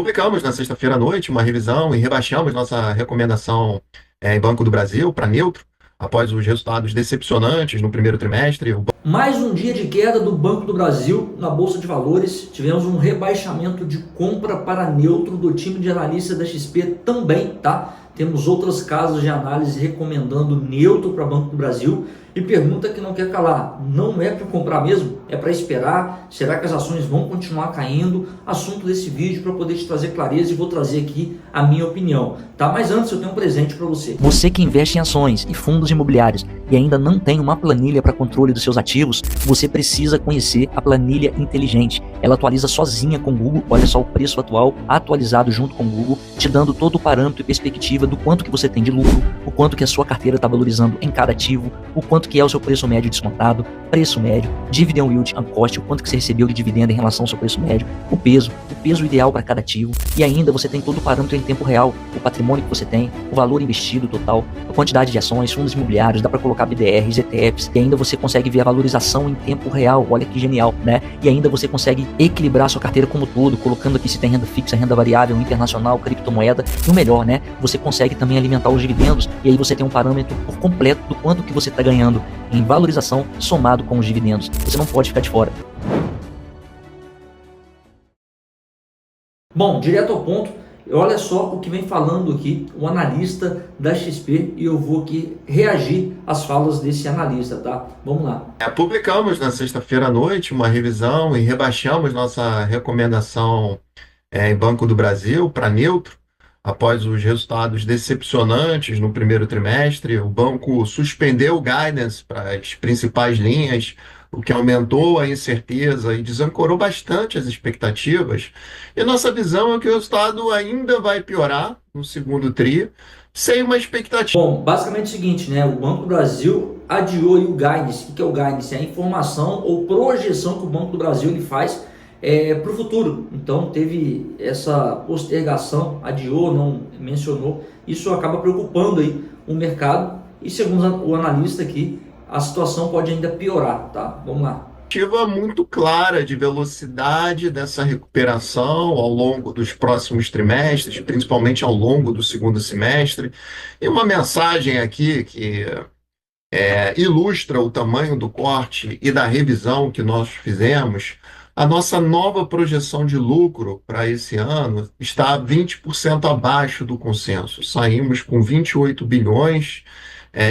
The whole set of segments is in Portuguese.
Publicamos na sexta-feira à noite uma revisão e rebaixamos nossa recomendação em Banco do Brasil para neutro, após os resultados decepcionantes no primeiro trimestre. Mais um dia de queda do Banco do Brasil na Bolsa de Valores. Tivemos um rebaixamento de compra para neutro do time de analistas da XP também, tá? Temos outras casas de análise recomendando neutro para Banco do Brasil. E pergunta que não quer calar, não é para comprar mesmo? É para esperar? Será que as ações vão continuar caindo? Assunto desse vídeo para poder te trazer clareza, e vou trazer aqui a minha opinião, tá? Mas antes eu tenho um presente para você. Você que investe em ações e fundos imobiliários e ainda não tem uma planilha para controle dos seus ativos, você precisa conhecer a planilha inteligente. Ela atualiza sozinha com o Google, olha só o preço atual atualizado junto com o Google, te dando todo o parâmetro e perspectiva do quanto que você tem de lucro, o quanto que a sua carteira está valorizando em cada ativo, o quanto que é o seu preço médio descontado, preço médio, dividend yield and cost, o quanto que você recebeu de dividendo em relação ao seu preço médio, o peso ideal para cada ativo, e ainda você tem todo o parâmetro em tempo real, o patrimônio que você tem, o valor investido total, a quantidade de ações, fundos imobiliários, dá para colocar BDRs, ETFs, e ainda você consegue ver a valorização em tempo real, olha que genial, né? E ainda você consegue equilibrar a sua carteira como todo, colocando aqui se tem renda fixa, renda variável, internacional, criptomoeda, e o melhor, né? Você consegue também alimentar os dividendos, e aí você tem um parâmetro por completo do quanto que você está ganhando em valorização somado com os dividendos. Você não pode ficar de fora. Bom, direto ao ponto, olha só o que vem falando aqui o analista da XP, e eu vou aqui reagir às falas desse analista, tá? Vamos lá. Publicamos na sexta-feira à noite uma revisão e rebaixamos nossa recomendação em Banco do Brasil para neutro, após os resultados decepcionantes no primeiro trimestre. O banco suspendeu o guidance para as principais linhas, o que aumentou a incerteza e desancorou bastante as expectativas. E nossa visão é que o resultado ainda vai piorar no segundo tri, sem uma expectativa. Bom, basicamente é o seguinte, né? O Banco do Brasil adiou aí o guidance. O que é o guidance? É a informação ou projeção que o Banco do Brasil ele faz para o futuro. Então teve essa postergação, adiou, não mencionou. Isso acaba preocupando aí o mercado, e segundo o analista aqui, a situação pode ainda piorar, tá? Vamos lá. Muito clara de velocidade dessa recuperação ao longo dos próximos trimestres, principalmente ao longo do segundo semestre, e uma mensagem aqui que ilustra o tamanho do corte e da revisão que nós fizemos. A nossa nova projeção de lucro para esse ano está 20% abaixo do consenso. Saímos com 28 bilhões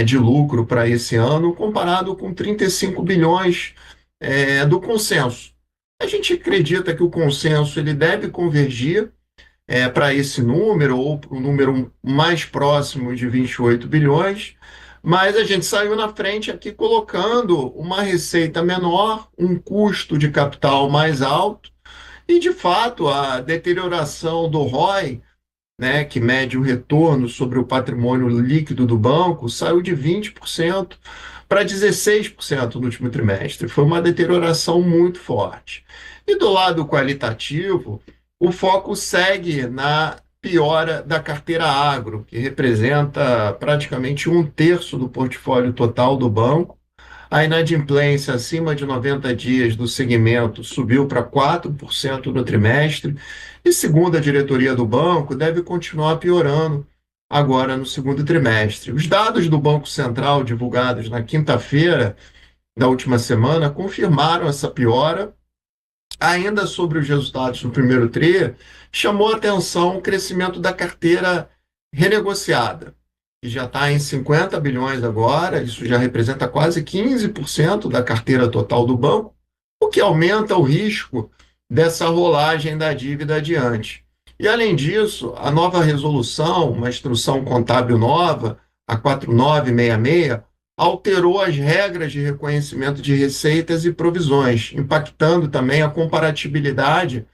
de lucro para esse ano, comparado com 35 bilhões do consenso. A gente acredita que o consenso ele deve convergir para esse número, ou para o número mais próximo de 28 bilhões, mas a gente saiu na frente aqui colocando uma receita menor, um custo de capital mais alto, e de fato a deterioração do ROI, né, que mede o retorno sobre o patrimônio líquido do banco, saiu de 20% para 16% no último trimestre. Foi uma deterioração muito forte. E do lado qualitativo, o foco segue na piora da carteira agro, que representa praticamente um terço do portfólio total do banco. A inadimplência acima de 90 dias do segmento subiu para 4% no trimestre, e segundo a diretoria do banco, deve continuar piorando agora no segundo trimestre. Os dados do Banco Central divulgados na quinta-feira da última semana confirmaram essa piora. Ainda sobre os resultados do primeiro tri, chamou a atenção o crescimento da carteira renegociada, que já está em 50 bilhões agora. Isso já representa quase 15% da carteira total do banco, o que aumenta o risco dessa rolagem da dívida adiante. E, além disso, a nova resolução, uma instrução contábil nova, a 4966, alterou as regras de reconhecimento de receitas e provisões, impactando também a comparabilidade,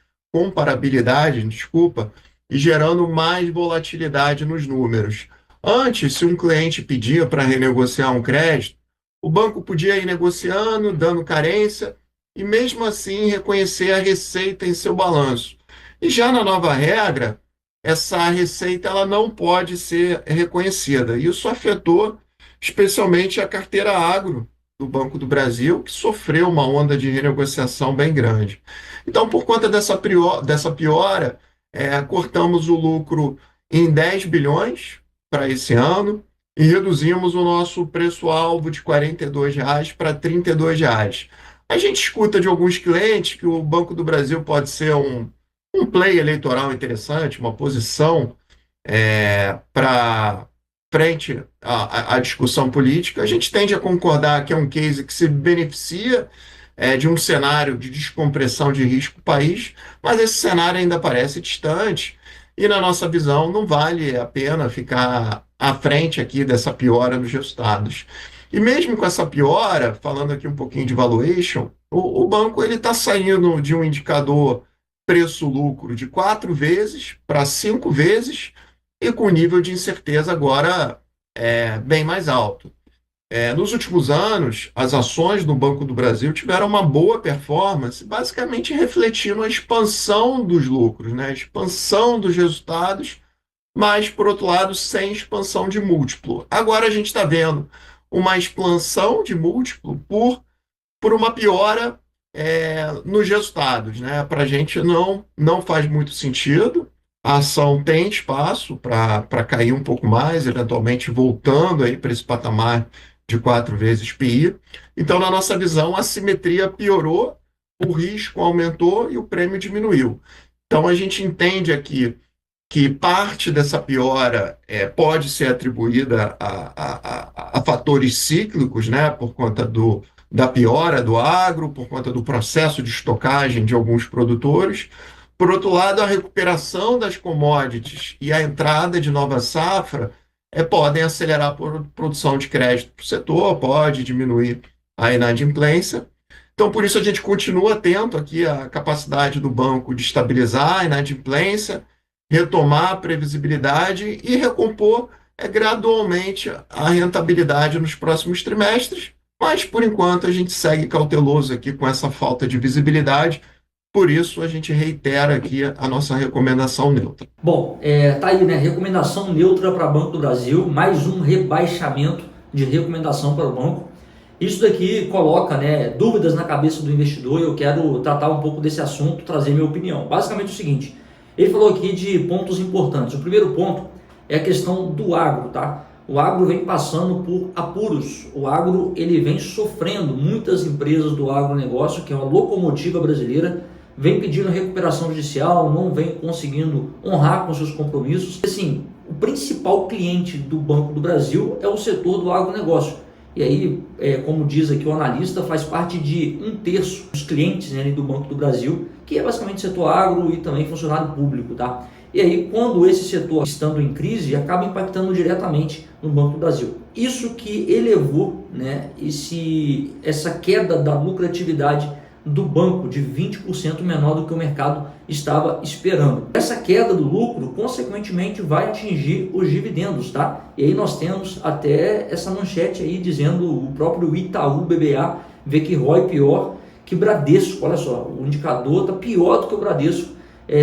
e gerando mais volatilidade nos números. Antes, se um cliente pedia para renegociar um crédito, o banco podia ir negociando, dando carência, e mesmo assim reconhecer a receita em seu balanço. E já na nova regra, essa receita ela não pode ser reconhecida. Isso afetou especialmente a carteira agro do Banco do Brasil, que sofreu uma onda de renegociação bem grande. Então, por conta dessa piora, cortamos o lucro em 10 bilhões para esse ano e reduzimos o nosso preço-alvo de R$ 42 para R$ 32. A gente escuta de alguns clientes que o Banco do Brasil pode ser um play eleitoral interessante, uma posição para frente à discussão política. A gente tende a concordar que é um case que se beneficia de um cenário de descompressão de risco do país, mas esse cenário ainda parece distante e, na nossa visão, não vale a pena ficar à frente aqui dessa piora nos resultados. E mesmo com essa piora, falando aqui um pouquinho de valuation, o banco ele está saindo de um indicador preço-lucro de 4 vezes para 5 vezes e com nível de incerteza agora bem mais alto. Nos últimos anos, as ações do Banco do Brasil tiveram uma boa performance, basicamente refletindo a expansão dos lucros, né? A expansão dos resultados, mas, por outro lado, sem expansão de múltiplo. Agora a gente está vendo uma expansão de múltiplo por uma piora nos resultados, né? Para a gente não faz muito sentido. A ação tem espaço para cair um pouco mais, eventualmente voltando aí para esse patamar de 4 vezes PI. Então, na nossa visão, a simetria piorou, o risco aumentou e o prêmio diminuiu. Então, a gente entende aqui que parte dessa piora pode ser atribuída a fatores cíclicos, né, por conta da piora do agro, por conta do processo de estocagem de alguns produtores. Por outro lado, a recuperação das commodities e a entrada de nova safra podem acelerar a produção de crédito para o setor, pode diminuir a inadimplência. Então, por isso, a gente continua atento aqui à capacidade do banco de estabilizar a inadimplência, retomar a previsibilidade e recompor gradualmente a rentabilidade nos próximos trimestres. Mas, por enquanto, a gente segue cauteloso aqui com essa falta de visibilidade. Por isso, a gente reitera aqui a nossa recomendação neutra. Bom, tá aí, né? Recomendação neutra para Banco do Brasil, mais um rebaixamento de recomendação para o banco. Isso daqui coloca, né, dúvidas na cabeça do investidor e eu quero tratar um pouco desse assunto, trazer minha opinião. Basicamente é o seguinte, ele falou aqui de pontos importantes. O primeiro ponto é a questão do agro, tá? O agro vem passando por apuros. O agro ele vem sofrendo. Muitas empresas do agronegócio, que é uma locomotiva brasileira, vem pedindo recuperação judicial, não vem conseguindo honrar com seus compromissos. Assim, o principal cliente do Banco do Brasil é o setor do agronegócio. E aí, como diz aqui o analista, faz parte de 1/3 dos clientes, né, do Banco do Brasil, que é basicamente setor agro e também funcionário público, tá? E aí, quando esse setor estando em crise, acaba impactando diretamente no Banco do Brasil. Isso que elevou, né, essa queda da lucratividade do banco de 20% menor do que o mercado estava esperando. Essa queda do lucro, consequentemente, vai atingir os dividendos, tá? E aí nós temos até essa manchete aí dizendo o próprio Itaú BBA vê que ROI pior que Bradesco. Olha só, o indicador está pior do que o Bradesco,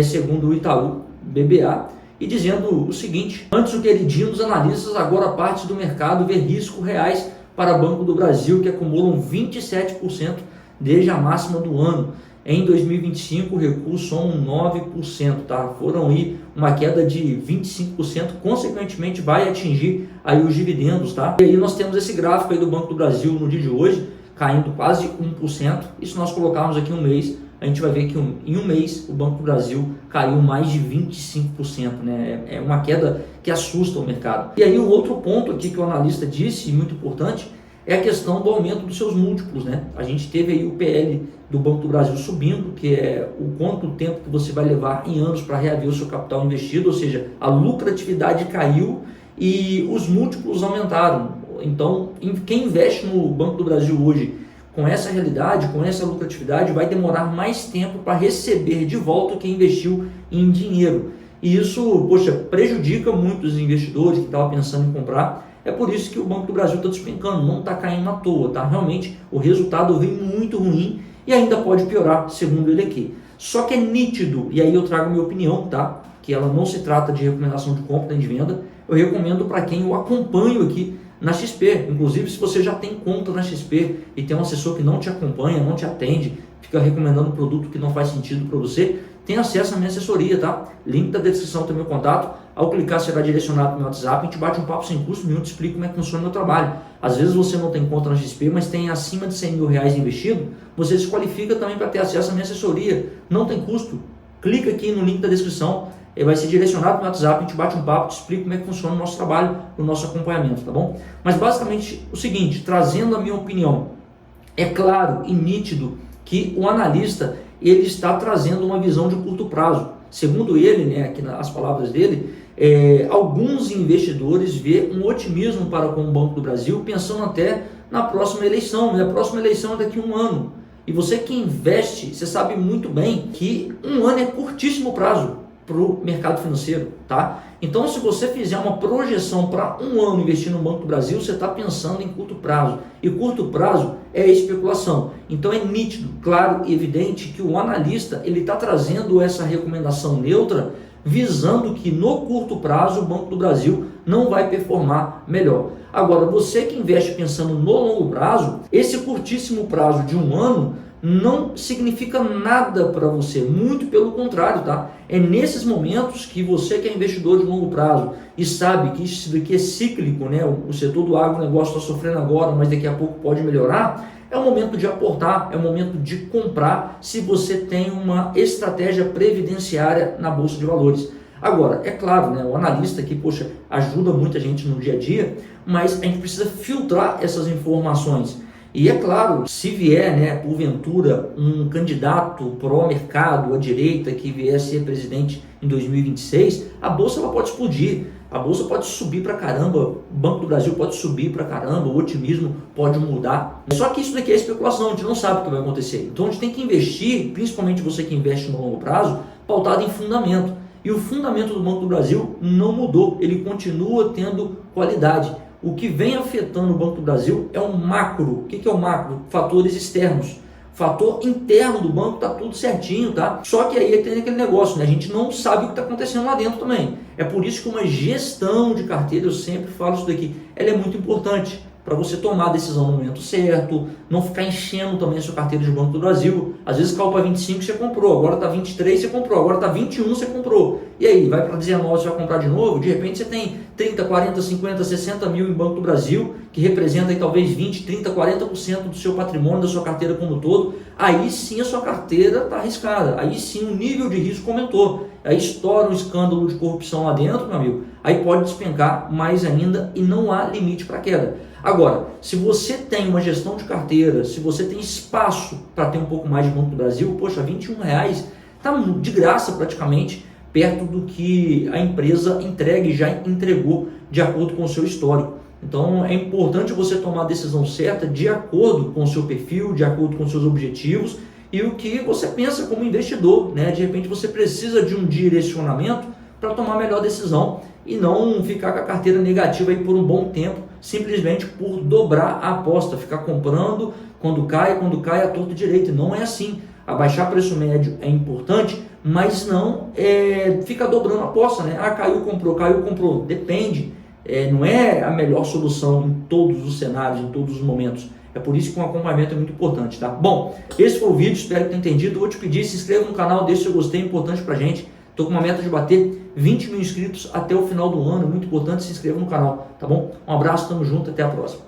segundo o Itaú BBA, e dizendo o seguinte: antes o queridinho dos analistas, agora parte do mercado vê riscos reais para Banco do Brasil, que acumulam 27% desde a máxima do ano. Em 2025 o recuo são 9%, tá? Foram aí uma queda de 25%, consequentemente vai atingir aí os dividendos, tá? E aí nós temos esse gráfico aí do Banco do Brasil no dia de hoje, caindo quase 1%, e se nós colocarmos aqui um mês, a gente vai ver que em um mês o Banco do Brasil caiu mais de 25%, né? É uma queda que assusta o mercado. E aí o outro ponto aqui que o analista disse, muito importante, é a questão do aumento dos seus múltiplos, né? A gente teve aí o PL do Banco do Brasil subindo, que é o quanto tempo que você vai levar em anos para reaver o seu capital investido, ou seja, a lucratividade caiu e os múltiplos aumentaram. Então, quem investe no Banco do Brasil hoje com essa realidade, com essa lucratividade, vai demorar mais tempo para receber de volta o que investiu em dinheiro. E isso, poxa, prejudica muito os investidores que estavam pensando em comprar. É por isso que o Banco do Brasil está despencando, não está caindo à toa, tá? Realmente o resultado vem muito ruim e ainda pode piorar, segundo ele aqui. Só que é nítido, e aí eu trago minha opinião, tá? Que ela não se trata de recomendação de compra nem de venda, eu recomendo para quem eu acompanho aqui na XP. Inclusive, se você já tem conta na XP e tem um assessor que não te acompanha, não te atende, fica recomendando produto que não faz sentido para você, tem acesso à minha assessoria, tá? Link da descrição do meu contato. Ao clicar, será direcionado para o meu WhatsApp, a gente bate um papo sem custo nenhum, te explico como é que funciona o meu trabalho. Às vezes você não tem conta na XP, mas tem acima de 100 mil reais investido, você se qualifica também para ter acesso à minha assessoria. Não tem custo. Clica aqui no link da descrição, vai ser direcionado para o WhatsApp, a gente bate um papo, te explico como é que funciona o nosso trabalho, o nosso acompanhamento, tá bom? Mas basicamente o seguinte, trazendo a minha opinião, é claro e nítido que o analista ele está trazendo uma visão de curto prazo. Segundo ele, né, aqui nas palavras dele, alguns investidores vê um otimismo para com o Banco do Brasil, pensando até na próxima eleição, e a próxima eleição é daqui a um ano. E você que investe, você sabe muito bem que um ano é curtíssimo prazo para o mercado financeiro, tá? Então, se você fizer uma projeção para um ano investir no Banco do Brasil, você está pensando em curto prazo. E curto prazo é especulação. Então, é nítido, claro e evidente que o analista ele está trazendo essa recomendação neutra, visando que no curto prazo o Banco do Brasil não vai performar melhor. Agora, você que investe pensando no longo prazo, esse curtíssimo prazo de um ano não significa nada para você, muito pelo contrário, tá? É nesses momentos que você que é investidor de longo prazo e sabe que isso daqui é cíclico, né? O setor do agronegócio está sofrendo agora, mas daqui a pouco pode melhorar, é o momento de aportar, é o momento de comprar se você tem uma estratégia previdenciária na Bolsa de Valores. Agora, é claro, né, o analista aqui, poxa, ajuda muita gente no dia a dia, mas a gente precisa filtrar essas informações. E é claro, se vier, né, porventura, um candidato pró-mercado à direita que vier a ser presidente em 2026, a Bolsa ela pode explodir, a Bolsa pode subir pra caramba, o Banco do Brasil pode subir pra caramba, o otimismo pode mudar. Só que isso daqui é especulação, a gente não sabe o que vai acontecer. Então a gente tem que investir, principalmente você que investe no longo prazo, pautado em fundamento. E o fundamento do Banco do Brasil não mudou, ele continua tendo qualidade. O que vem afetando o Banco do Brasil é o macro. O que é o macro? Fatores externos. Fator interno do banco está tudo certinho, tá? Só que aí tem aquele negócio, né? A gente não sabe o que está acontecendo lá dentro também. É por isso que uma gestão de carteira, eu sempre falo isso daqui, ela é muito importante para você tomar a decisão no momento certo, não ficar enchendo também a sua carteira de Banco do Brasil. Às vezes caiu para 25 você comprou, agora está 23 você comprou, agora está 21 você comprou. E aí, vai para 19 você vai comprar de novo, de repente você tem 30, 40, 50, 60 mil em Banco do Brasil, que representa aí, talvez 20, 30, 40% do seu patrimônio, da sua carteira como um todo. Aí sim a sua carteira está arriscada, aí sim o nível de risco aumentou. Aí estoura um escândalo de corrupção lá dentro, meu amigo, aí pode despencar mais ainda e não há limite para queda. Agora, se você tem uma gestão de carteira, se você tem espaço para ter um pouco mais de Banco do Brasil, poxa, R$21 está de graça praticamente, perto do que a empresa entrega e já entregou de acordo com o seu histórico. Então é importante você tomar a decisão certa de acordo com o seu perfil, de acordo com os seus objetivos e o que você pensa como investidor, né? De repente você precisa de um direcionamento para tomar a melhor decisão e não ficar com a carteira negativa aí por um bom tempo, simplesmente por dobrar a aposta, ficar comprando quando cai a torto e direito. Não é assim. Abaixar preço médio é importante, mas não fica dobrando a aposta, né? Ah, caiu, comprou. Depende. Não é a melhor solução em todos os cenários, em todos os momentos. É por isso que um acompanhamento é muito importante, tá? Bom, esse foi o vídeo, espero que tenha entendido. Vou te pedir, se inscreva no canal, deixe seu gostei, é importante pra gente. Estou com uma meta de bater 20 mil inscritos até o final do ano, é muito importante, se inscreva no canal, tá bom? Um abraço, tamo junto, até a próxima.